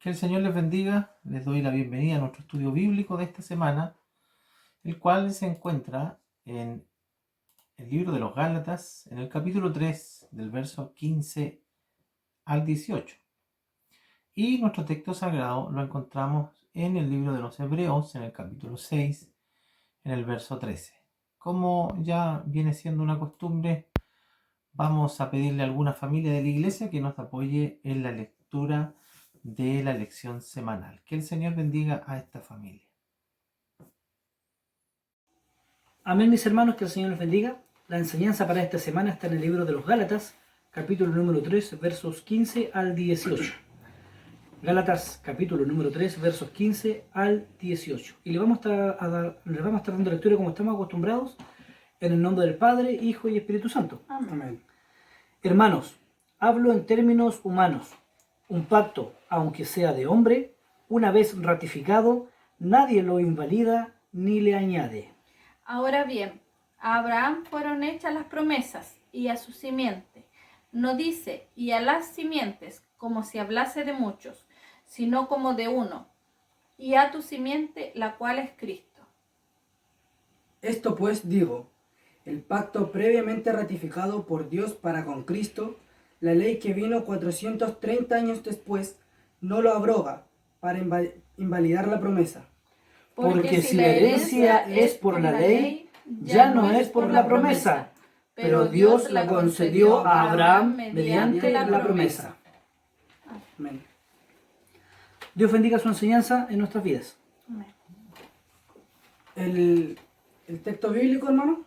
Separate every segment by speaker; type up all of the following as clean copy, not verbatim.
Speaker 1: Que el Señor les bendiga. Les doy la bienvenida a nuestro estudio bíblico de esta semana, el cual se encuentra en el libro de los Gálatas, en el capítulo 3, del verso 15 al 18. Y nuestro texto sagrado lo encontramos en el libro de los Hebreos, en el capítulo 6, en el verso 13. Como ya viene siendo una costumbre, vamos a pedirle a alguna familia de la iglesia que nos apoye en la lectura de la lección semanal. Que el Señor bendiga a esta familia.
Speaker 2: Amén, mis hermanos, que el Señor los bendiga. La enseñanza para esta semana está en el libro de los Gálatas, capítulo número 3, versos 15 al 18. Gálatas, capítulo número 3, versos 15 al 18. Y le vamos a estar dando lectura como estamos acostumbrados, en el nombre del Padre, Hijo y Espíritu Santo.
Speaker 3: Amén.
Speaker 2: Hermanos, hablo en términos humanos. Un pacto, aunque sea de hombre, una vez ratificado, nadie lo invalida ni le añade.
Speaker 3: Ahora bien, a Abraham fueron hechas las promesas y a su simiente. No dice y a las simientes como si hablase de muchos, sino como de uno, y a tu simiente, la cual es Cristo.
Speaker 4: Esto pues digo, el pacto previamente ratificado por Dios para con Cristo, la ley que vino 430 años después, no lo abroga para invalidar la promesa.
Speaker 2: Porque si la herencia es por la ley, ya no es por la promesa, pero Dios la concedió a Abraham mediante la promesa.
Speaker 4: Amén.
Speaker 2: Dios bendiga su enseñanza en nuestras vidas.
Speaker 3: Amén.
Speaker 4: El texto bíblico, hermano,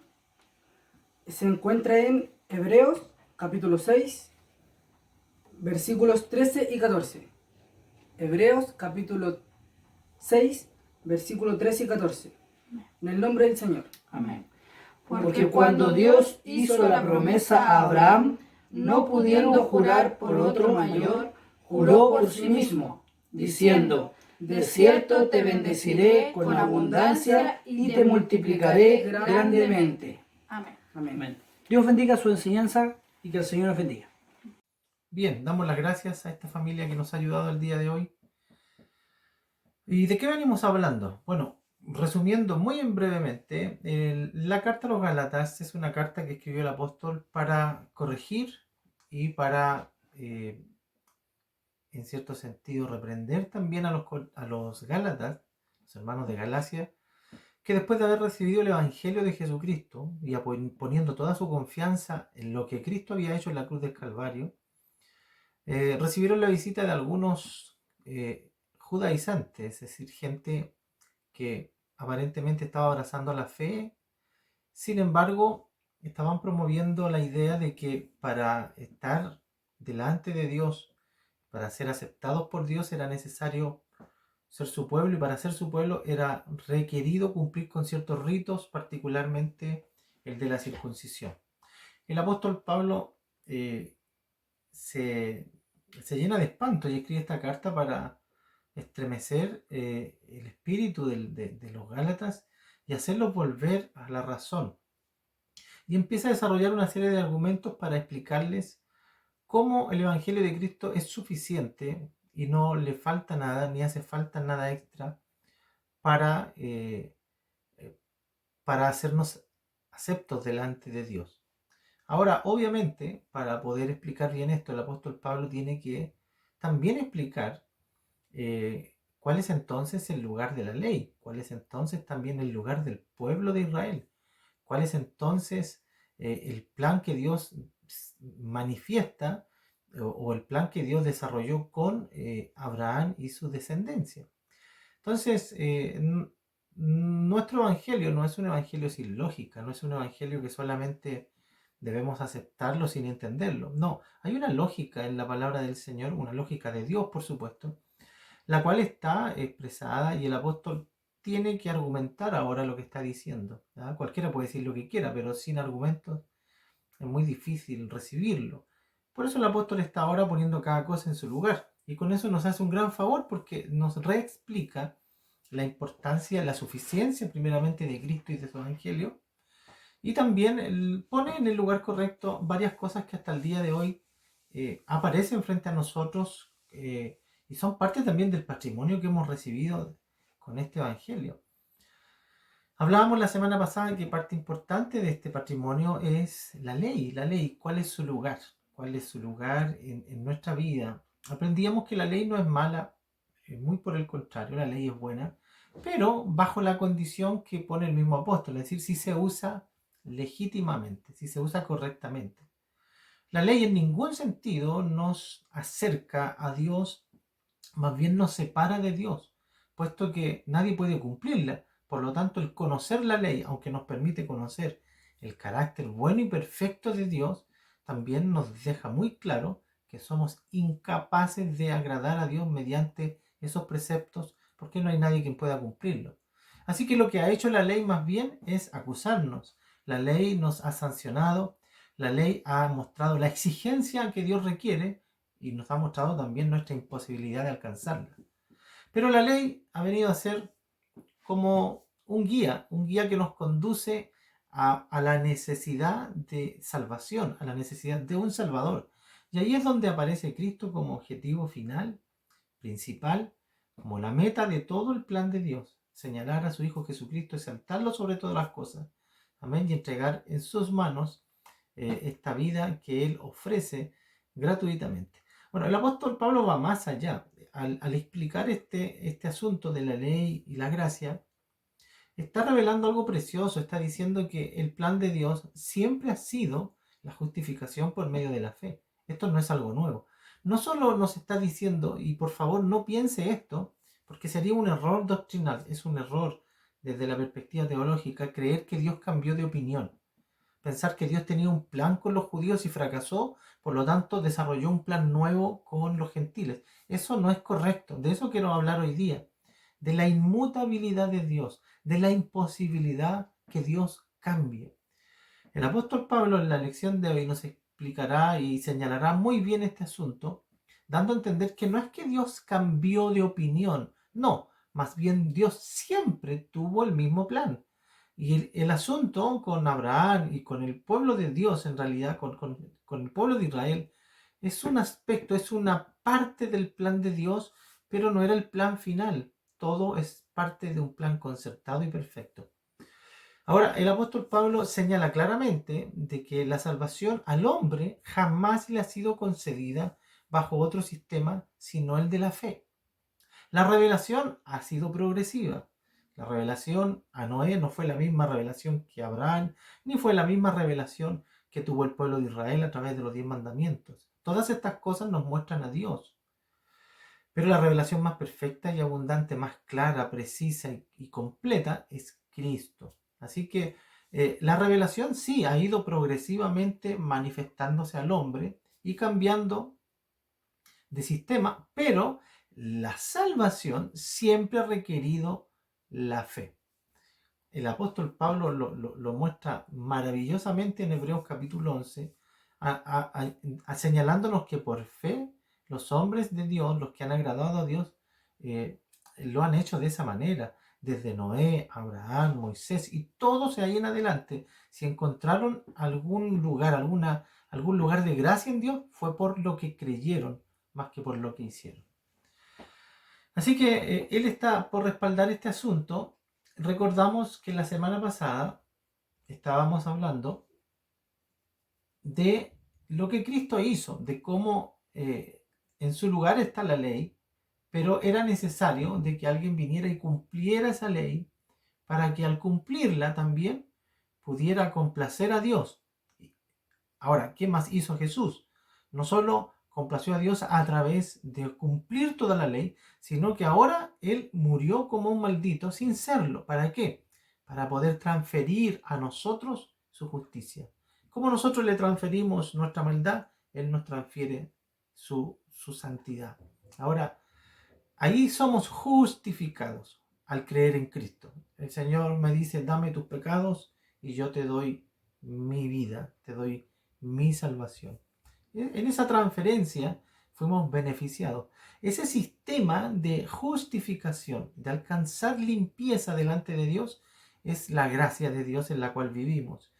Speaker 4: se encuentra en Hebreos, capítulo 6, versículos 13 y 14. Hebreos, capítulo 6, versículos 13 y 14. En el nombre del Señor.
Speaker 2: Amén. Porque cuando Dios hizo la promesa a Abraham, no pudiendo jurar por otro mayor, juró por sí mismo, diciendo: de cierto te bendeciré con abundancia y te multiplicaré grandemente.
Speaker 3: Amén.
Speaker 4: Amén.
Speaker 2: Dios bendiga su enseñanza y que el Señor nos bendiga.
Speaker 1: Bien, damos las gracias a esta familia que nos ha ayudado el día de hoy. ¿Y de qué venimos hablando? Bueno, resumiendo muy brevemente, la carta a los Gálatas es una carta que escribió el apóstol para corregir y para, en cierto sentido, reprender también a los Gálatas, los hermanos de Galacia, que después de haber recibido el Evangelio de Jesucristo y poniendo toda su confianza en lo que Cristo había hecho en la cruz del Calvario, recibieron la visita de algunos judaizantes, es decir, gente que aparentemente estaba abrazando la fe. Sin embargo, estaban promoviendo la idea de que para estar delante de Dios, para ser aceptados por Dios, era necesario ser su pueblo, y para ser su pueblo era requerido cumplir con ciertos ritos, particularmente el de la circuncisión. El apóstol Pablo se llena de espanto y escribe esta carta para estremecer el espíritu de los Gálatas y hacerlos volver a la razón. Y empieza a desarrollar una serie de argumentos para explicarles cómo el Evangelio de Cristo es suficiente y no le falta nada, ni hace falta nada extra para, para hacernos aceptos delante de Dios. Ahora, obviamente, para poder explicar bien esto, el apóstol Pablo tiene que también explicar cuál es entonces el lugar de la ley, cuál es entonces también el lugar del pueblo de Israel, cuál es entonces el plan que Dios manifiesta o el plan que Dios desarrolló con Abraham y su descendencia. Entonces, nuestro evangelio no es un evangelio sin lógica, no es un evangelio que solamente debemos aceptarlo sin entenderlo. No, hay una lógica en la palabra del Señor, una lógica de Dios, por supuesto, la cual está expresada y el apóstol tiene que argumentar ahora lo que está diciendo. ¿Ya? Cualquiera puede decir lo que quiera, pero sin argumentos es muy difícil recibirlo. Por eso el apóstol está ahora poniendo cada cosa en su lugar. Y con eso nos hace un gran favor porque nos reexplica la importancia, la suficiencia primeramente de Cristo y de su Evangelio. Y también pone en el lugar correcto varias cosas que hasta el día de hoy aparecen frente a nosotros y son parte también del patrimonio que hemos recibido con este Evangelio. Hablábamos la semana pasada que parte importante de este patrimonio es la ley, cuál es su lugar, en nuestra vida. Aprendíamos que la ley no es mala, muy por el contrario, la ley es buena, pero bajo la condición que pone el mismo apóstol, es decir, si se usa legítimamente, si se usa correctamente. La ley en ningún sentido nos acerca a Dios, más bien nos separa de Dios, puesto que nadie puede cumplirla. Por lo tanto, el conocer la ley, aunque nos permite conocer el carácter bueno y perfecto de Dios, también nos deja muy claro que somos incapaces de agradar a Dios mediante esos preceptos, porque no hay nadie quien pueda cumplirlo. Así que lo que ha hecho la ley más bien es acusarnos. La ley nos ha sancionado, la ley ha mostrado la exigencia que Dios requiere y nos ha mostrado también nuestra imposibilidad de alcanzarla. Pero la ley ha venido a ser como un guía que nos conduce a la necesidad de salvación, a la necesidad de un Salvador. Y ahí es donde aparece Cristo como objetivo final, principal, como la meta de todo el plan de Dios. Señalar a su Hijo Jesucristo, exaltarlo sobre todas las cosas. Amén. Y entregar en sus manos esta vida que Él ofrece gratuitamente. Bueno, el apóstol Pablo va más allá. Al explicar este asunto de la ley y la gracia, está revelando algo precioso. Está diciendo que el plan de Dios siempre ha sido la justificación por medio de la fe. Esto no es algo nuevo. No solo nos está diciendo, y por favor no piense esto, porque sería un error doctrinal, es un error desde la perspectiva teológica creer que Dios cambió de opinión. Pensar que Dios tenía un plan con los judíos y fracasó, por lo tanto desarrolló un plan nuevo con los gentiles. Eso no es correcto. De eso quiero hablar hoy día. De la inmutabilidad de Dios, de la imposibilidad que Dios cambie. El apóstol Pablo en la lección de hoy nos explicará y señalará muy bien este asunto, dando a entender que no es que Dios cambió de opinión, no, más bien Dios siempre tuvo el mismo plan. Y el asunto con Abraham y con el pueblo de Dios, en realidad, con el pueblo de Israel, es un aspecto, es una parte del plan de Dios, pero no era el plan final. Todo es parte de un plan concertado y perfecto. Ahora, el apóstol Pablo señala claramente de que la salvación al hombre jamás le ha sido concedida bajo otro sistema sino el de la fe. La revelación ha sido progresiva. La revelación a Noé no fue la misma revelación que a Abraham, ni fue la misma revelación que tuvo el pueblo de Israel a través de los 10 mandamientos. Todas estas cosas nos muestran a Dios. Pero la revelación más perfecta y abundante, más clara, precisa y completa es Cristo. Así que la revelación sí ha ido progresivamente manifestándose al hombre y cambiando de sistema, pero la salvación siempre ha requerido la fe. El apóstol Pablo lo muestra maravillosamente en Hebreos capítulo 11, señalándonos que por fe los hombres de Dios, los que han agradado a Dios, lo han hecho de esa manera. Desde Noé, Abraham, Moisés y todos de ahí en adelante, si encontraron algún lugar, algún lugar de gracia en Dios, fue por lo que creyeron más que por lo que hicieron. Así que él está por respaldar este asunto. Recordamos que la semana pasada estábamos hablando de lo que Cristo hizo, de cómo en su lugar está la ley, pero era necesario de que alguien viniera y cumpliera esa ley para que al cumplirla también pudiera complacer a Dios. Ahora, ¿qué más hizo Jesús? No solo complació a Dios a través de cumplir toda la ley, sino que ahora Él murió como un maldito sin serlo. ¿Para qué? Para poder transferir a nosotros su justicia. Como nosotros le transferimos nuestra maldad, Él nos transfiere su santidad. Ahora, ahí somos justificados al creer en Cristo. El Señor me dice, dame tus pecados y yo te doy mi vida, te doy mi salvación. En esa transferencia fuimos beneficiados. Ese sistema de justificación, de alcanzar limpieza delante de Dios, es la gracia de Dios en la cual vivimos.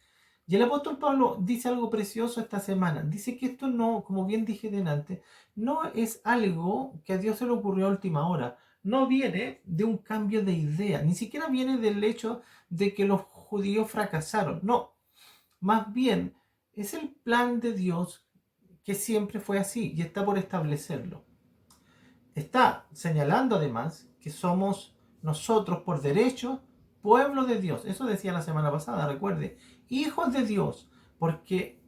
Speaker 1: Y el apóstol Pablo dice algo precioso esta semana. Dice que esto no, como bien dije delante, no es algo que a Dios se le ocurrió a última hora. No viene de un cambio de idea, ni siquiera viene del hecho de que los judíos fracasaron. No, más bien es el plan de Dios que siempre fue así y está por establecerlo. Está señalando además que somos nosotros por derecho pueblo de Dios. Eso decía la semana pasada, recuerde, hijos de Dios, porque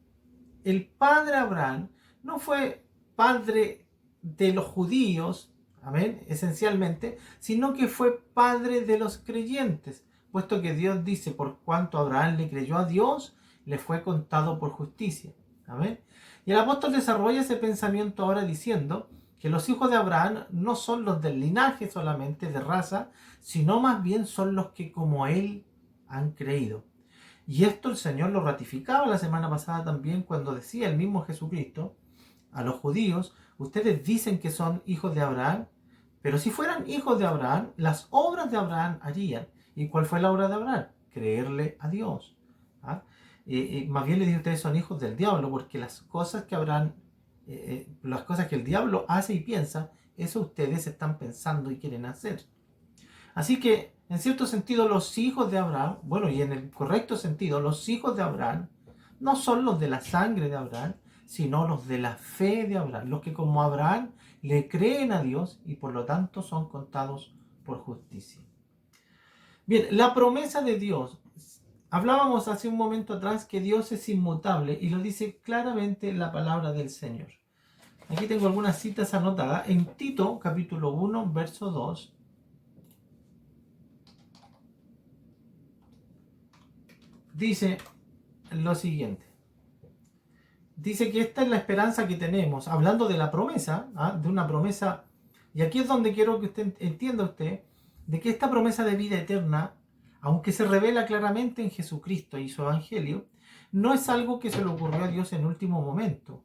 Speaker 1: el padre Abraham no fue padre de los judíos, amén, esencialmente, sino que fue padre de los creyentes, puesto que Dios dice, por cuanto Abraham le creyó a Dios, le fue contado por justicia, amén. Y el apóstol desarrolla ese pensamiento ahora diciendo que los hijos de Abraham no son los del linaje solamente de raza, sino más bien son los que como él han creído. Y esto el Señor lo ratificaba la semana pasada también cuando decía el mismo Jesucristo a los judíos, ustedes dicen que son hijos de Abraham, pero si fueran hijos de Abraham, las obras de Abraham harían. ¿Y cuál fue la obra de Abraham? Creerle a Dios. ¿Ah? Más bien le dice, ustedes son hijos del diablo, porque las cosas que Abraham, las cosas que el diablo hace y piensa, eso ustedes están pensando y quieren hacer. Así que, en cierto sentido, los hijos de Abraham, bueno, y en el correcto sentido, los hijos de Abraham no son los de la sangre de Abraham, sino los de la fe de Abraham, los que como Abraham le creen a Dios y por lo tanto son contados por justicia. Bien, la promesa de Dios. Hablábamos hace un momento atrás que Dios es inmutable y lo dice claramente la palabra del Señor. Aquí tengo algunas citas anotadas. En Tito, capítulo 1, verso 2, dice lo siguiente. Dice que esta es la esperanza que tenemos, hablando de la promesa, de una promesa, y aquí es donde quiero que usted entienda de que esta promesa de vida eterna, aunque se revela claramente en Jesucristo y su Evangelio, no es algo que se le ocurrió a Dios en último momento.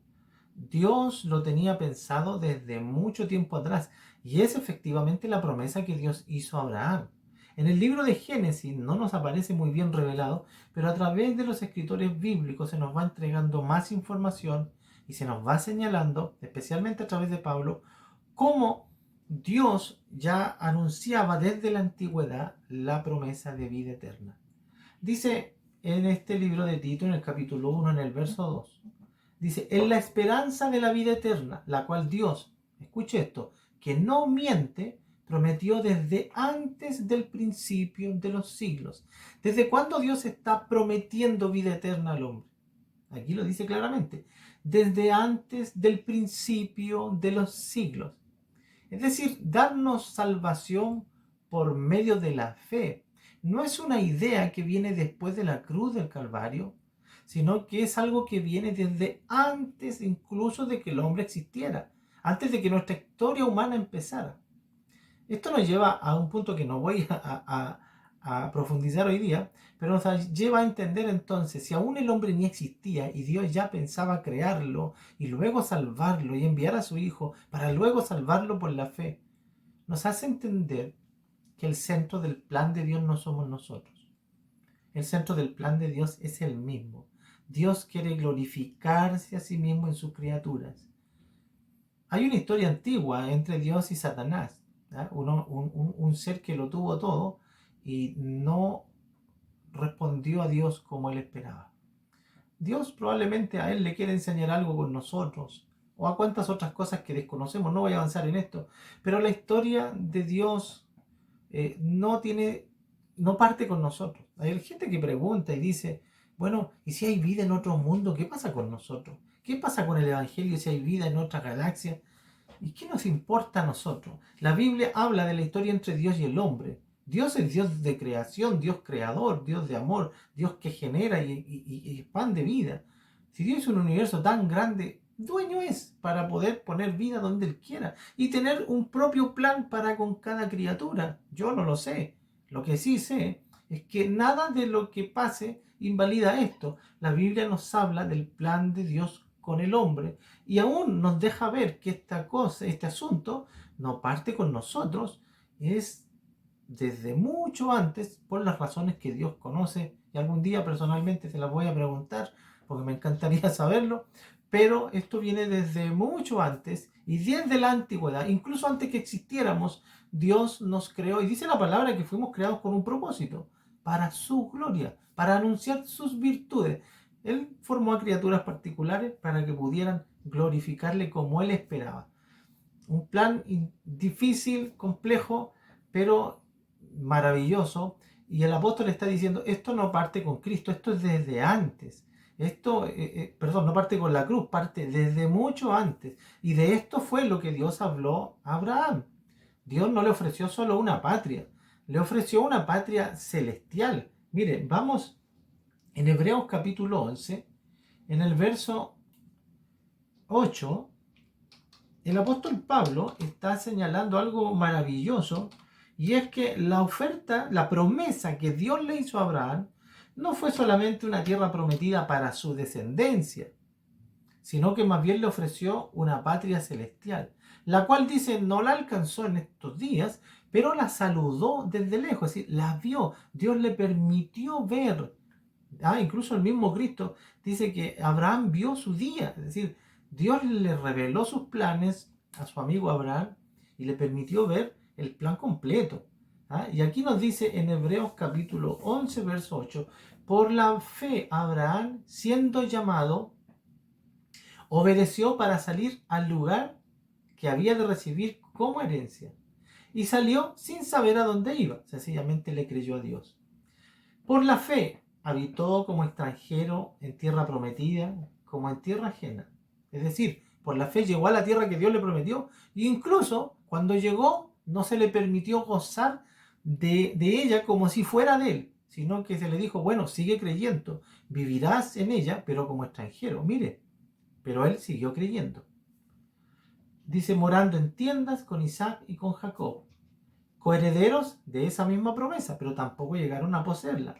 Speaker 1: Dios lo tenía pensado desde mucho tiempo atrás, y es efectivamente la promesa que Dios hizo a Abraham. En el libro de Génesis no nos aparece muy bien revelado, pero a través de los escritores bíblicos se nos va entregando más información y se nos va señalando, especialmente a través de Pablo, cómo Dios ya anunciaba desde la antigüedad la promesa de vida eterna. Dice en este libro de Tito, en el capítulo 1, en el verso 2, dice, en la esperanza de la vida eterna, la cual Dios, escuche esto, que no miente, prometió desde antes del principio de los siglos. ¿Desde cuándo Dios está prometiendo vida eterna al hombre? Aquí lo dice claramente. Desde antes del principio de los siglos. Es decir, darnos salvación por medio de la fe. No es una idea que viene después de la cruz del Calvario, sino que es algo que viene desde antes incluso de que el hombre existiera, antes de que nuestra historia humana empezara. Esto nos lleva a un punto que no voy a profundizar hoy día, pero nos lleva a entender entonces, si aún el hombre ni existía y Dios ya pensaba crearlo y luego salvarlo y enviar a su Hijo para luego salvarlo por la fe, nos hace entender que el centro del plan de Dios no somos nosotros. El centro del plan de Dios es el mismo. Dios quiere glorificarse a sí mismo en sus criaturas. Hay una historia antigua entre Dios y Satanás. Un ser que lo tuvo todo y no respondió a Dios como él esperaba. Dios probablemente a él le quiere enseñar algo con nosotros o a cuantas otras cosas que desconocemos. No voy a avanzar en esto, pero la historia de Dios no parte con nosotros. Hay gente que pregunta y dice, bueno, ¿y si hay vida en otro mundo? ¿Qué pasa con nosotros? ¿Qué pasa con el Evangelio si hay vida en otra galaxia? ¿Y qué nos importa a nosotros? La Biblia habla de la historia entre Dios y el hombre. Dios es Dios de creación, Dios creador, Dios de amor, Dios que genera y expande vida. Si Dios es un universo tan grande, dueño es para poder poner vida donde Él quiera y tener un propio plan para con cada criatura. Yo no lo sé. Lo que sí sé es que nada de lo que pase invalida esto. La Biblia nos habla del plan de Dios con el hombre y aún nos deja ver que este asunto no parte con nosotros, es desde mucho antes por las razones que Dios conoce y algún día personalmente te las voy a preguntar porque me encantaría saberlo, pero esto viene desde mucho antes y desde la antigüedad, incluso antes que existiéramos, Dios nos creó y dice la palabra que fuimos creados con un propósito, para su gloria, para anunciar sus virtudes. Él formó a criaturas particulares para que pudieran glorificarle como Él esperaba. Un plan difícil, complejo, pero maravilloso. Y el apóstol está diciendo, esto no parte con Cristo, esto es desde antes. Esto, perdón, no parte con la cruz, parte desde mucho antes. Y de esto fue lo que Dios habló a Abraham. Dios no le ofreció solo una patria, le ofreció una patria celestial. Mire, vamos en Hebreos capítulo 11, en el verso 8, el apóstol Pablo está señalando algo maravilloso, y es que la oferta, la promesa que Dios le hizo a Abraham, no fue solamente una tierra prometida para su descendencia, sino que más bien le ofreció una patria celestial, la cual dice no la alcanzó en estos días, pero la saludó desde lejos, es decir, la vio, Dios le permitió ver. Incluso el mismo Cristo dice que Abraham vio su día, es decir, Dios le reveló sus planes a su amigo Abraham y le permitió ver el plan completo. Y aquí nos dice en Hebreos capítulo 11, verso 8, por la fe Abraham, siendo llamado, obedeció para salir al lugar que había de recibir como herencia. Y salió sin saber a dónde iba, sencillamente le creyó a Dios. Por la fe habitó como extranjero en tierra prometida, como en tierra ajena. Es decir, por la fe llegó a la tierra que Dios le prometió, e incluso cuando llegó no se le permitió gozar de ella como si fuera de él, sino que se le dijo, bueno, sigue creyendo, vivirás en ella, pero como extranjero. Mire, pero él siguió creyendo. Dice, morando en tiendas con Isaac y con Jacob, coherederos de esa misma promesa, pero tampoco llegaron a poseerla.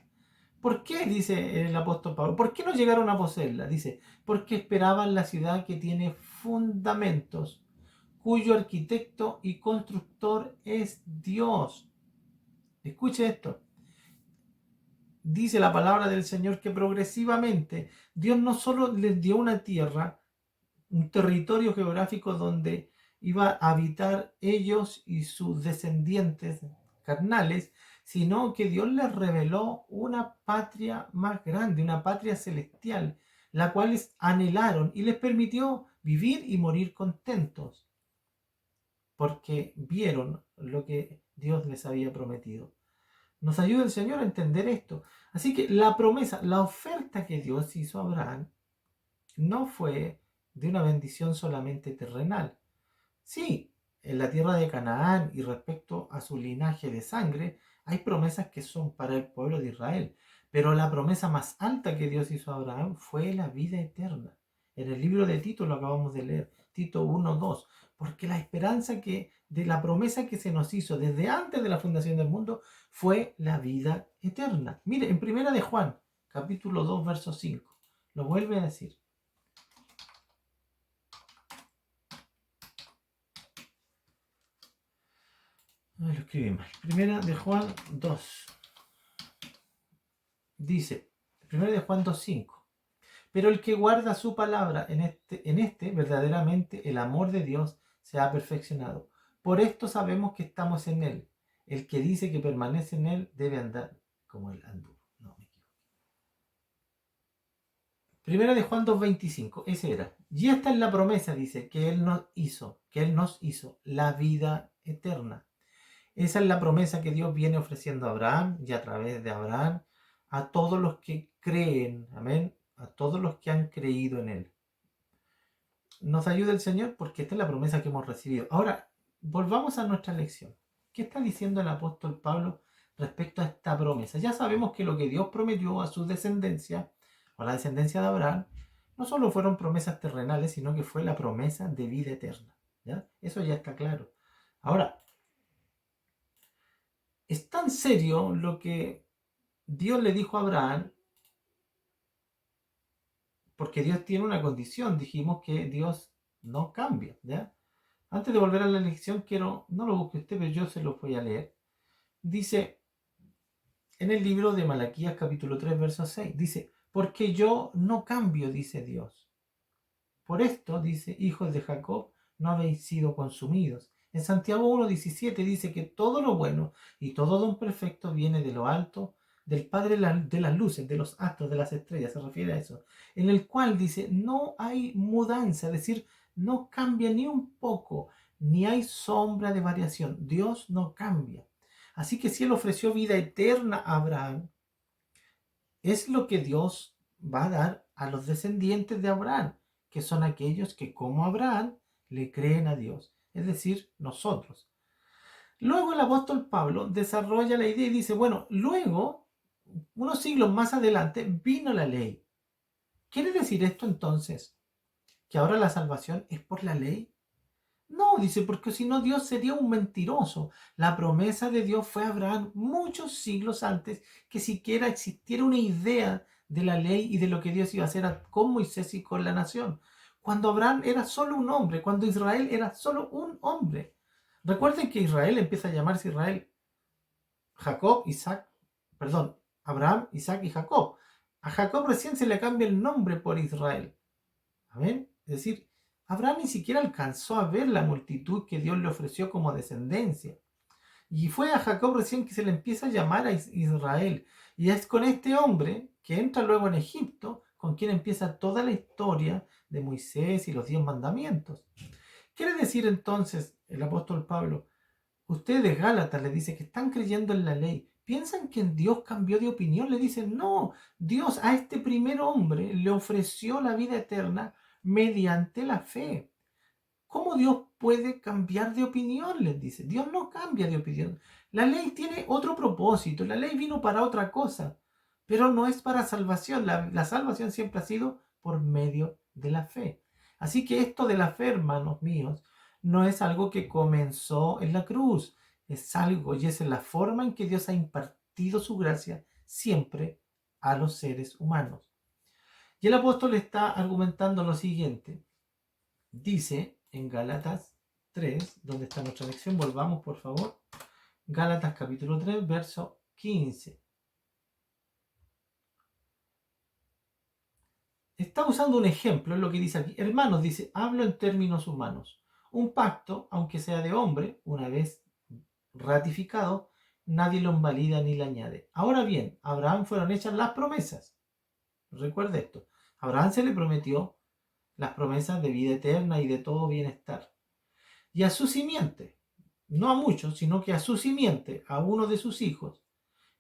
Speaker 1: ¿Por qué? Dice el apóstol Pablo. ¿Por qué no llegaron a poseerla? Dice, porque esperaban la ciudad que tiene fundamentos, cuyo arquitecto y constructor es Dios. Escuche esto. Dice la palabra del Señor que progresivamente Dios no solo les dio una tierra, un territorio geográfico donde iba a habitar ellos y sus descendientes carnales, sino que Dios les reveló una patria más grande, una patria celestial, la cual anhelaron y les permitió vivir y morir contentos, porque vieron lo que Dios les había prometido. Nos ayuda el Señor a entender esto. Así que la promesa, la oferta que Dios hizo a Abraham, no fue de una bendición solamente terrenal. Sí, en la tierra de Canaán y respecto a su linaje de sangre, hay promesas que son para el pueblo de Israel, pero la promesa más alta que Dios hizo a Abraham fue la vida eterna. En el libro de Tito lo acabamos de leer, Tito 1:2, porque la esperanza de la promesa que se nos hizo desde antes de la fundación del mundo fue la vida eterna. Mire, en primera de Juan, capítulo 2, verso 5, lo vuelve a decir. Lo escribí mal. Primera de Juan 2. Dice, primera de Juan 2:5. Pero el que guarda su palabra en este verdaderamente el amor de Dios se ha perfeccionado. Por esto sabemos que estamos en él. El que dice que permanece en él debe andar como él anduvo. No, me equivoqué. Primera de Juan 2:25. Ese era. Y esta es la promesa, dice, que él nos hizo la vida eterna. Esa es la promesa que Dios viene ofreciendo a Abraham y a través de Abraham a todos los que creen, amén, a todos los que han creído en Él. Nos ayuda el Señor porque esta es la promesa que hemos recibido. Ahora, volvamos a nuestra lección. ¿Qué está diciendo el apóstol Pablo respecto a esta promesa? Ya sabemos que lo que Dios prometió a su descendencia, o a la descendencia de Abraham, no solo fueron promesas terrenales, sino que fue la promesa de vida eterna. ¿Ya? Eso ya está claro. Ahora, es tan serio lo que Dios le dijo a Abraham, porque Dios tiene una condición. Dijimos que Dios no cambia, ¿ya? Antes de volver a la lección, no lo busque usted, pero yo se lo voy a leer. Dice, en el libro de Malaquías capítulo 3, verso 6. Dice, porque yo no cambio, dice Dios. Por esto, dice, hijos de Jacob, no habéis sido consumidos. En Santiago 1:17 dice que todo lo bueno y todo don perfecto viene de lo alto, del Padre de las luces, de los astros, de las estrellas, se refiere a eso. En el cual dice, no hay mudanza, es decir, no cambia ni un poco, ni hay sombra de variación. Dios no cambia. Así que si Él ofreció vida eterna a Abraham, es lo que Dios va a dar a los descendientes de Abraham, que son aquellos que como Abraham le creen a Dios, es decir, nosotros. Luego el apóstol Pablo desarrolla la idea y dice, bueno, luego, unos siglos más adelante, vino la ley. ¿Quiere decir esto entonces que ahora la salvación es por la ley? No, dice, porque si no Dios sería un mentiroso. La promesa de Dios fue a Abraham muchos siglos antes que siquiera existiera una idea de la ley y de lo que Dios iba a hacer con Moisés y con la nación. Cuando Abraham era solo un hombre, cuando Israel era solo un hombre. Recuerden que Israel empieza a llamarse Israel Abraham, Isaac y Jacob. A Jacob recién se le cambia el nombre por Israel. Amén. Es decir, Abraham ni siquiera alcanzó a ver la multitud que Dios le ofreció como descendencia. Y fue a Jacob recién que se le empieza a llamar a Israel. Y es con este hombre que entra luego en Egipto, con quien empieza toda la historia de Moisés y los 10 mandamientos. Quiere decir entonces el apóstol Pablo, ustedes Gálatas le dice que están creyendo en la ley, piensan que Dios cambió de opinión, le dicen, no, Dios a este primer hombre le ofreció la vida eterna mediante la fe. ¿Cómo Dios puede cambiar de opinión? Les dice. Dios no cambia de opinión. La ley tiene otro propósito. La ley vino para otra cosa, pero no es para salvación. La salvación siempre ha sido por medio de la fe. Así que esto de la fe, hermanos míos, no es algo que comenzó en la cruz. Es algo y es la forma en que Dios ha impartido su gracia siempre a los seres humanos. Y el apóstol está argumentando lo siguiente. Dice en Gálatas 3, donde está nuestra lección, volvamos por favor. Gálatas capítulo 3, verso 15. Está usando un ejemplo, es lo que dice aquí. Hermanos, dice, hablo en términos humanos. Un pacto, aunque sea de hombre, una vez ratificado, nadie lo invalida ni le añade. Ahora bien, a Abraham fueron hechas las promesas. Recuerde esto. A Abraham se le prometió las promesas de vida eterna y de todo bienestar. Y a su simiente, no a muchos, sino que a su simiente, a uno de sus hijos.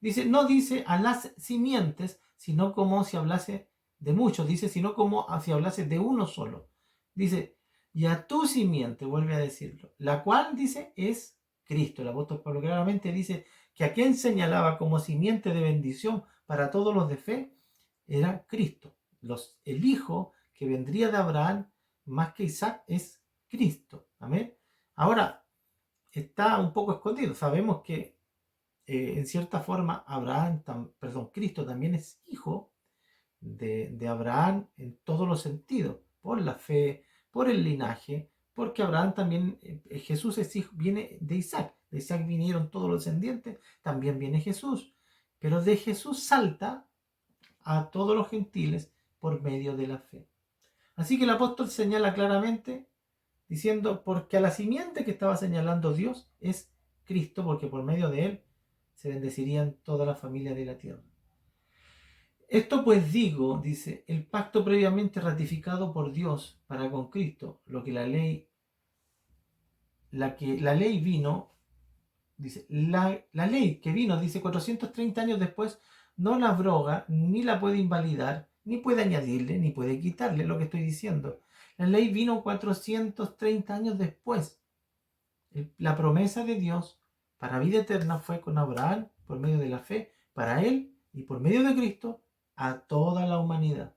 Speaker 1: Dice, no dice a las simientes, sino como si hablase de muchos, dice, sino como si hablase de uno solo. Dice, y a tu simiente, vuelve a decirlo, la cual, dice, es Cristo. El apóstol Pablo claramente dice que a quien señalaba como simiente de bendición para todos los de fe, era Cristo. El hijo que vendría de Abraham, más que Isaac, es Cristo. Amén. Ahora, está un poco escondido. Sabemos que en cierta forma Cristo también es hijo de Abraham en todos los sentidos, por la fe, por el linaje, porque Abraham también, Jesús es hijo, viene de Isaac vinieron todos los descendientes, también viene Jesús, pero de Jesús salta a todos los gentiles por medio de la fe. Así que el apóstol señala claramente diciendo, porque a la simiente que estaba señalando Dios es Cristo, porque por medio de él se bendecirían todas las familias de la tierra. Esto pues digo, dice, el pacto previamente ratificado por Dios para con Cristo, lo que la ley vino, dice, la ley que vino, dice, 430 años después, no la abroga, ni la puede invalidar, ni puede añadirle, ni puede quitarle, lo que estoy diciendo. La ley vino 430 años después. La promesa de Dios para vida eterna fue con Abraham por medio de la fe, para él y por medio de Cristo a toda la humanidad.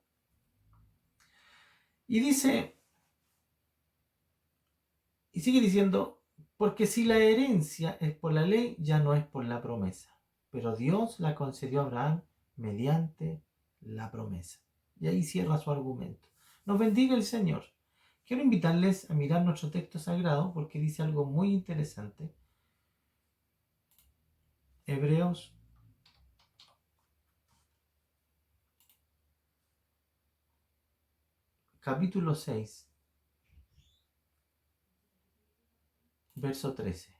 Speaker 1: Y dice, y sigue diciendo, porque si la herencia es por la ley, ya no es por la promesa, pero Dios la concedió a Abraham mediante la promesa. Y ahí cierra su argumento. Nos bendiga el Señor. Quiero invitarles a mirar nuestro texto sagrado porque dice algo muy interesante. Hebreos capítulo 6, verso 13.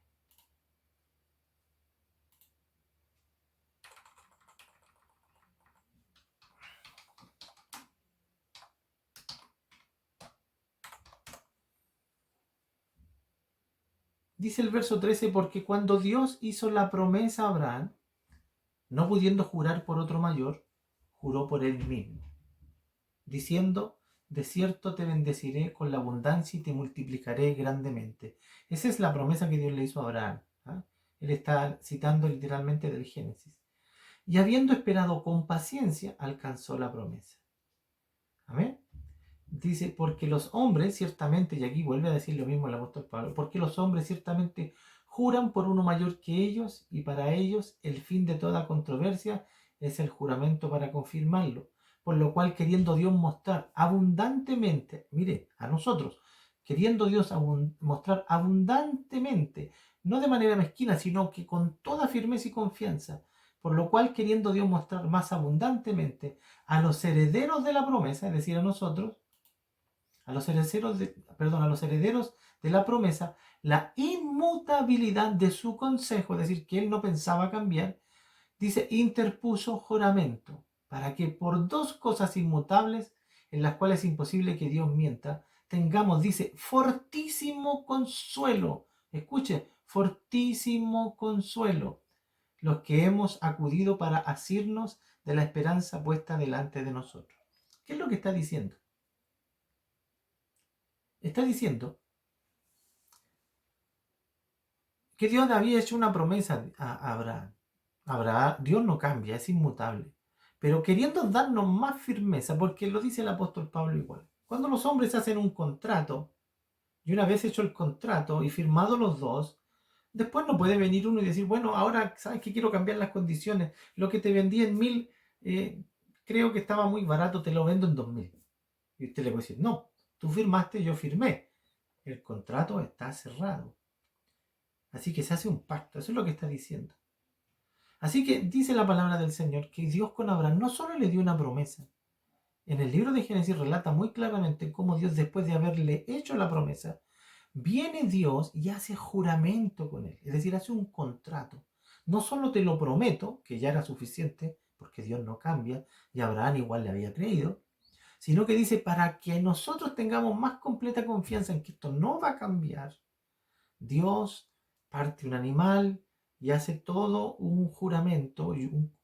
Speaker 1: Dice el verso 13, porque cuando Dios hizo la promesa a Abraham, no pudiendo jurar por otro mayor, juró por él mismo, diciendo, de cierto te bendeciré con la abundancia y te multiplicaré grandemente. Esa es la promesa que Dios le hizo a Abraham. ¿Ah? Él está citando literalmente del Génesis. Y habiendo esperado con paciencia, alcanzó la promesa. Amén. Dice, porque los hombres ciertamente, y aquí vuelve a decir lo mismo el apóstol Pablo, porque los hombres ciertamente juran por uno mayor que ellos, y para ellos el fin de toda controversia es el juramento para confirmarlo. Por lo cual, queriendo Dios mostrar abundantemente, mire, a nosotros, queriendo Dios mostrar abundantemente, no de manera mezquina, sino que con toda firmeza y confianza, por lo cual, queriendo Dios mostrar más abundantemente a los herederos de la promesa, es decir, a nosotros, a los herederos de la promesa, la inmutabilidad de su consejo, es decir, que él no pensaba cambiar, dice, interpuso juramento, para que por dos cosas inmutables, en las cuales es imposible que Dios mienta, tengamos, dice, fortísimo consuelo. Escuche, fortísimo consuelo, los que hemos acudido para asirnos de la esperanza puesta delante de nosotros. ¿Qué es lo que está diciendo? Está diciendo que Dios había hecho una promesa a Abraham. Dios no cambia, es inmutable. Pero queriendo darnos más firmeza, porque lo dice el apóstol Pablo igual. Cuando los hombres hacen un contrato, y una vez hecho el contrato y firmado los dos, después no puede venir uno y decir, bueno, ahora sabes que quiero cambiar las condiciones. Lo que te vendí en 1000, creo que estaba muy barato, te lo vendo en 2000. Y usted le puede decir, no, tú firmaste, yo firmé. El contrato está cerrado. Así que se hace un pacto, eso es lo que está diciendo. Así que dice la palabra del Señor que Dios con Abraham no solo le dio una promesa. En el libro de Génesis relata muy claramente cómo Dios, después de haberle hecho la promesa, viene Dios y hace juramento con él. Es decir, hace un contrato. No solo te lo prometo, que ya era suficiente, porque Dios no cambia, y Abraham igual le había creído, sino que dice, para que nosotros tengamos más completa confianza en que esto no va a cambiar, Dios parte un animal y hace todo un juramento,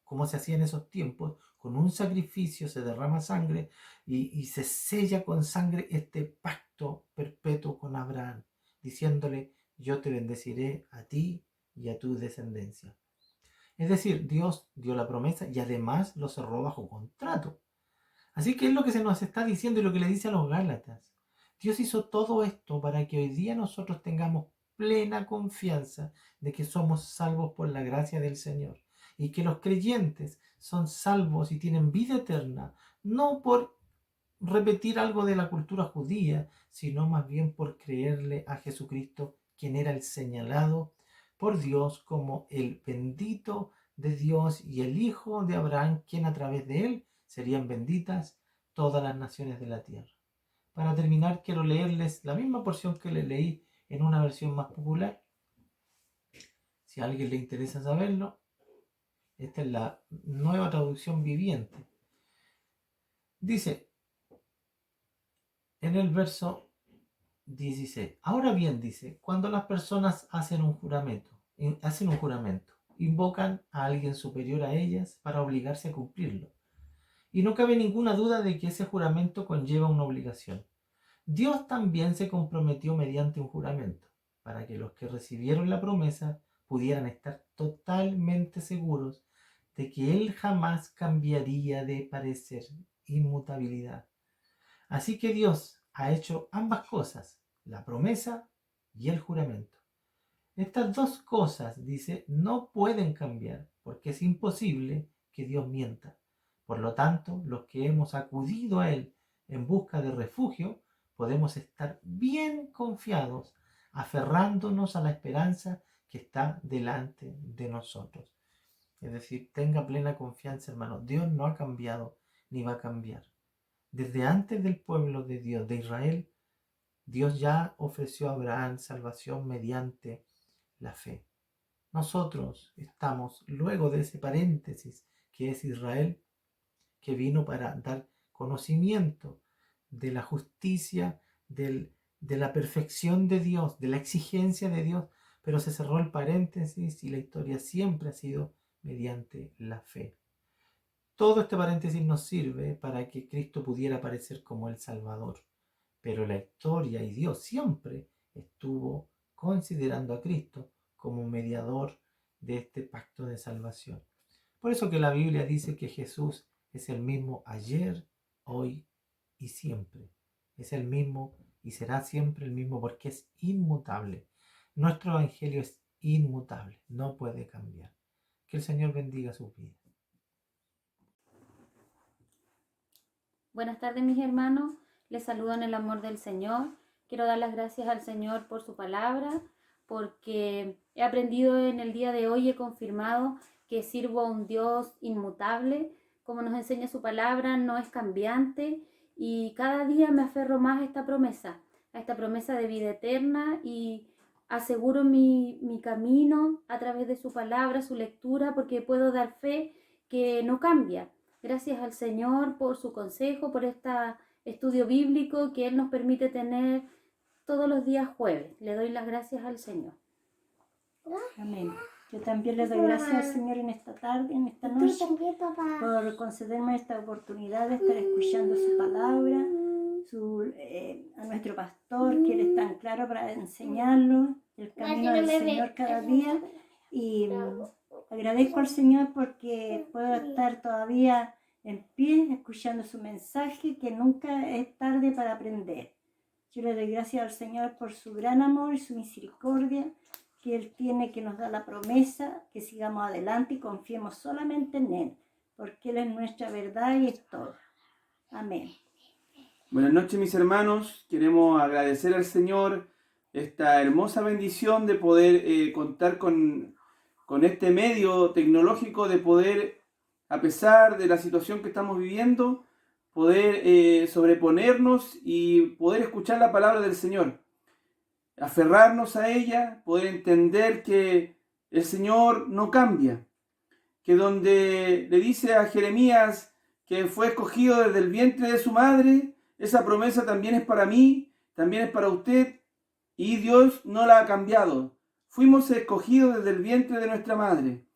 Speaker 1: como se hacía en esos tiempos, con un sacrificio, se derrama sangre y se sella con sangre este pacto perpetuo con Abraham, diciéndole, yo te bendeciré a ti y a tu descendencia. Es decir, Dios dio la promesa y además lo cerró bajo contrato. Así que es lo que se nos está diciendo y lo que le dice a los Gálatas. Dios hizo todo esto para que hoy día nosotros tengamos plena confianza de que somos salvos por la gracia del Señor y que los creyentes son salvos y tienen vida eterna, no por repetir algo de la cultura judía, sino más bien por creerle a Jesucristo, quien era el señalado por Dios como el bendito de Dios y el Hijo de Abraham, quien a través de él serían benditas todas las naciones de la tierra. Para terminar, quiero leerles la misma porción que les leí en una versión más popular. Si a alguien le interesa saberlo, esta es la nueva traducción viviente. Dice en el verso 16, ahora bien, dice, cuando las personas hacen un juramento, invocan a alguien superior a ellas para obligarse a cumplirlo. Y no cabe ninguna duda de que ese juramento conlleva una obligación. Dios también se comprometió mediante un juramento, para que los que recibieron la promesa pudieran estar totalmente seguros de que Él jamás cambiaría de parecer, inmutabilidad. Así que Dios ha hecho ambas cosas, la promesa y el juramento. Estas dos cosas, dice, no pueden cambiar, porque es imposible que Dios mienta. Por lo tanto, los que hemos acudido a Él en busca de refugio, podemos estar bien confiados, aferrándonos a la esperanza que está delante de nosotros. Es decir, tenga plena confianza, hermano. Dios no ha cambiado ni va a cambiar. Desde antes del pueblo de Dios, de Israel, Dios ya ofreció a Abraham salvación mediante la fe. Nosotros estamos luego de ese paréntesis que es Israel, que vino para dar conocimiento de la justicia, de la perfección de Dios, de la exigencia de Dios, pero se cerró el paréntesis y la historia siempre ha sido mediante la fe. Todo este paréntesis nos sirve para que Cristo pudiera aparecer como el Salvador, pero la historia y Dios siempre estuvo considerando a Cristo como mediador de este pacto de salvación. Por eso que la Biblia dice que Jesús es el mismo ayer, hoy y siempre. Es el mismo y será siempre el mismo porque es inmutable. Nuestro evangelio es inmutable, no puede cambiar. Que el Señor bendiga sus vidas.
Speaker 5: Buenas tardes, mis hermanos. Les saludo en el amor del Señor. Quiero dar las gracias al Señor por su palabra, porque he aprendido en el día de hoy, he confirmado que sirvo a un Dios inmutable. Como nos enseña su palabra, no es cambiante, y cada día me aferro más a esta promesa de vida eterna, y aseguro mi camino a través de su palabra, su lectura, porque puedo dar fe que no cambia. Gracias al Señor por su consejo, por este estudio bíblico que Él nos permite tener todos los días jueves. Le doy las gracias al Señor.
Speaker 6: Amén. Yo también le doy gracias al Señor en esta tarde, en esta noche, por concederme esta oportunidad de estar escuchando su palabra, a nuestro pastor, que Él es tan claro para enseñarnos el camino del Señor cada día. Y agradezco al Señor porque puedo estar todavía en pie escuchando su mensaje, que nunca es tarde para aprender. Yo le doy gracias al Señor por su gran amor y su misericordia que Él tiene, que nos da la promesa que sigamos adelante y confiemos solamente en Él, porque Él es nuestra verdad y es todo. Amén.
Speaker 7: Buenas noches, mis hermanos. Queremos agradecer al Señor esta hermosa bendición de poder contar con este medio tecnológico, de poder, a pesar de la situación que estamos viviendo, poder sobreponernos y poder escuchar la palabra del Señor, aferrarnos a ella, poder entender que el Señor no cambia, que donde le dice a Jeremías que fue escogido desde el vientre de su madre, esa promesa también es para mí, también es para usted, y Dios no la ha cambiado. Fuimos escogidos desde el vientre de nuestra madre.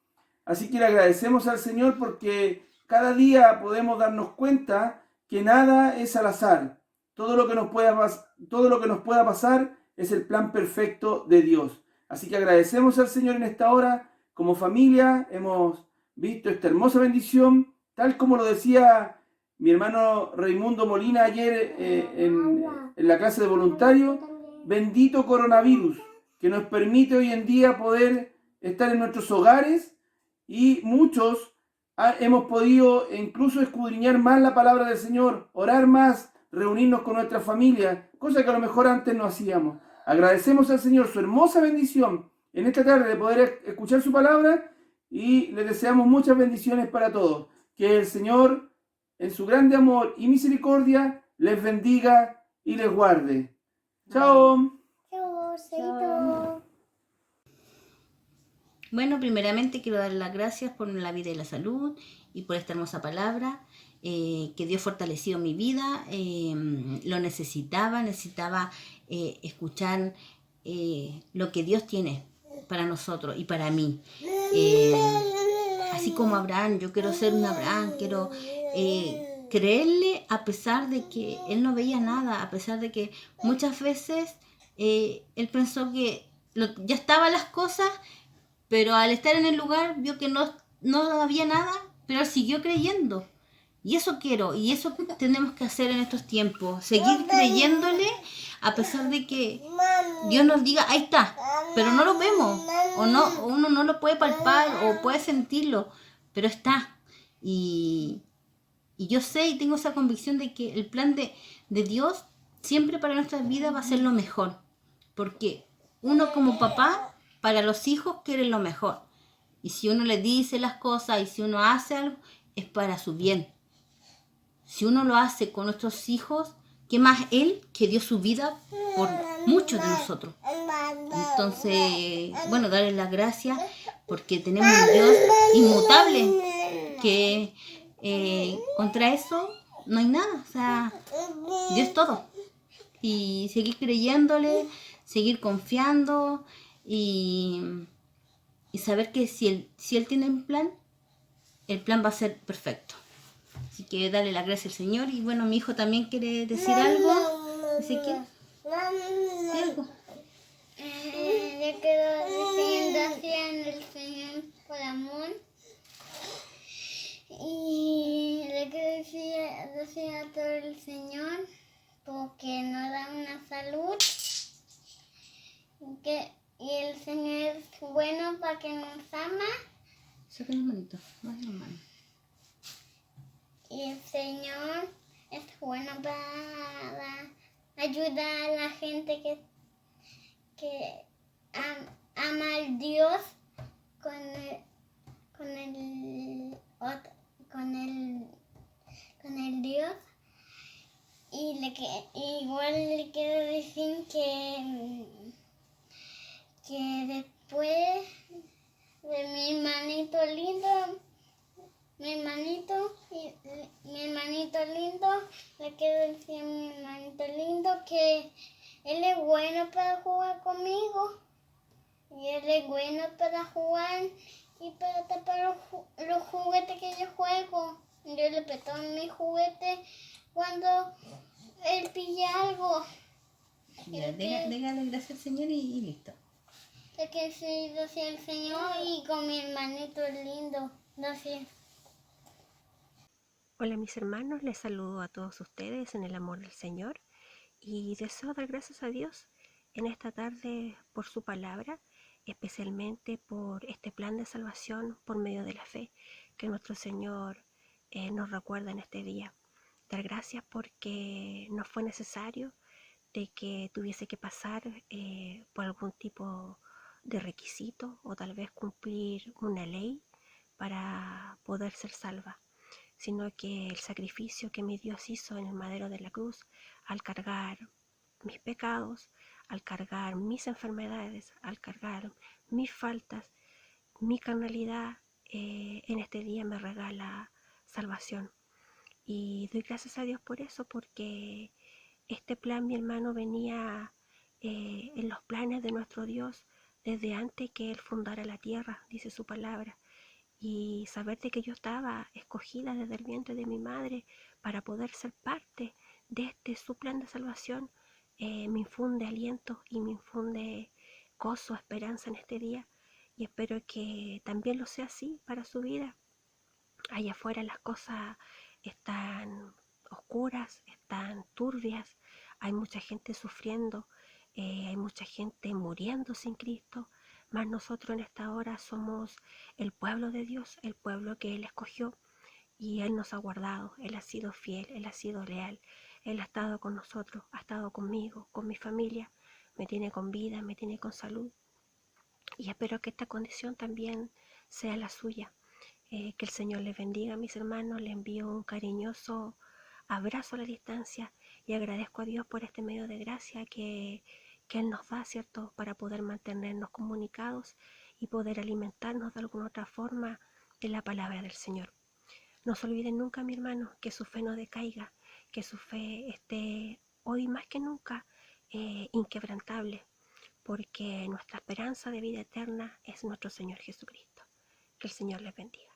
Speaker 7: Así que le agradecemos al Señor porque cada día podemos darnos cuenta que nada es al azar. Todo lo que nos pueda pasar es el plan perfecto de Dios. Así que agradecemos al Señor en esta hora. Como familia hemos visto esta hermosa bendición, tal como lo decía mi hermano Raimundo Molina ayer en la clase de voluntarios. Bendito coronavirus, que nos permite hoy en día poder estar en nuestros hogares, y muchos hemos podido incluso escudriñar más la palabra del Señor, orar más, reunirnos con nuestra familia, cosa que a lo mejor antes no hacíamos. Agradecemos al Señor su hermosa bendición en esta tarde de poder escuchar su palabra, y le deseamos muchas bendiciones para todos. Que el Señor, en su grande amor y misericordia, les bendiga y les guarde. Chao.
Speaker 6: Chao.
Speaker 8: Bueno, primeramente quiero dar las gracias por la vida y la salud y por esta hermosa palabra, que Dios ha fortalecido mi vida. Lo necesitaba escuchar lo que Dios tiene para nosotros y para mí. Así como Abraham, yo quiero ser un Abraham, quiero creerle a pesar de que él no veía nada, a pesar de que muchas veces él pensó que ya estaban las cosas, pero al estar en el lugar vio que no había nada, pero él siguió creyendo. Y eso quiero, y eso tenemos que hacer en estos tiempos, seguir creyéndole a pesar de que Dios nos diga, ahí está, pero no lo vemos, o uno no lo puede palpar o puede sentirlo, pero está. Y yo sé y tengo esa convicción de que el plan de Dios siempre para nuestras vidas va a ser lo mejor, porque uno como papá para los hijos quiere lo mejor, y si uno le dice las cosas y si uno hace algo es para su bien. si uno lo hace con nuestros hijos, ¿qué más Él que dio su vida por muchos de nosotros? Entonces, bueno, darle las gracias porque tenemos un Dios inmutable que contra eso no hay nada. O sea, Dios es todo. Y seguir creyéndole, seguir confiando y saber que si él tiene un plan, el plan va a ser perfecto. Así que darle las gracias al Señor. Y bueno, mi hijo también quiere decir algo. Así que, ¿sí algo?
Speaker 9: Yo quiero decir gracias al Señor por amor. Y le quiero decir gracias a todo el Señor porque nos da una salud. Y el Señor es bueno para que nos ama.
Speaker 8: Saca la manito, más la mano.
Speaker 9: Y el Señor es bueno para ayudar a la gente que ama al Dios con el Dios. Y igual le quiero decir que después de mi hermanito lindo, le quiero decir a mi hermanito lindo que él es bueno para jugar conmigo. Y él es bueno para jugar y para tapar los juguetes que yo juego. Yo le presto mi juguete cuando él pilla algo.
Speaker 8: Ya, dígale gracias al Señor y listo.
Speaker 9: Es que sí, gracias al Señor y con mi hermanito lindo. Gracias.
Speaker 10: Hola mis hermanos, les saludo a todos ustedes en el amor del Señor y deseo dar gracias a Dios en esta tarde por su palabra, especialmente por este plan de salvación por medio de la fe que nuestro Señor nos recuerda en este día. Dar gracias porque no fue necesario de que tuviese que pasar por algún tipo de requisito o tal vez cumplir una ley para poder ser salva, sino que el sacrificio que mi Dios hizo en el madero de la cruz al cargar mis pecados, al cargar mis enfermedades, al cargar mis faltas, mi carnalidad, en este día me regala salvación. Y doy gracias a Dios por eso, porque este plan, mi hermano, venía en los planes de nuestro Dios desde antes que Él fundara la tierra, dice su palabra. Y saber de que yo estaba escogida desde el vientre de mi madre para poder ser parte de su plan de salvación, me infunde aliento y me infunde gozo, esperanza en este día, y espero que también lo sea así para su vida. Allá afuera las cosas están oscuras, están turbias, hay mucha gente sufriendo, hay mucha gente muriendo sin Cristo, mas nosotros en esta hora somos el pueblo de Dios, el pueblo que Él escogió, y Él nos ha guardado, Él ha sido fiel, Él ha sido leal, Él ha estado con nosotros, ha estado conmigo, con mi familia, me tiene con vida, me tiene con salud, y espero que esta condición también sea la suya. Que el Señor les bendiga, mis hermanos, les envío un cariñoso abrazo a la distancia y agradezco a Dios por este medio de gracia que Él nos da, ¿cierto?, para poder mantenernos comunicados y poder alimentarnos de alguna otra forma de la palabra del Señor. No se olviden nunca, mi hermano, que su fe no decaiga, que su fe esté hoy más que nunca inquebrantable, porque nuestra esperanza de vida eterna es nuestro Señor Jesucristo. Que el Señor les bendiga.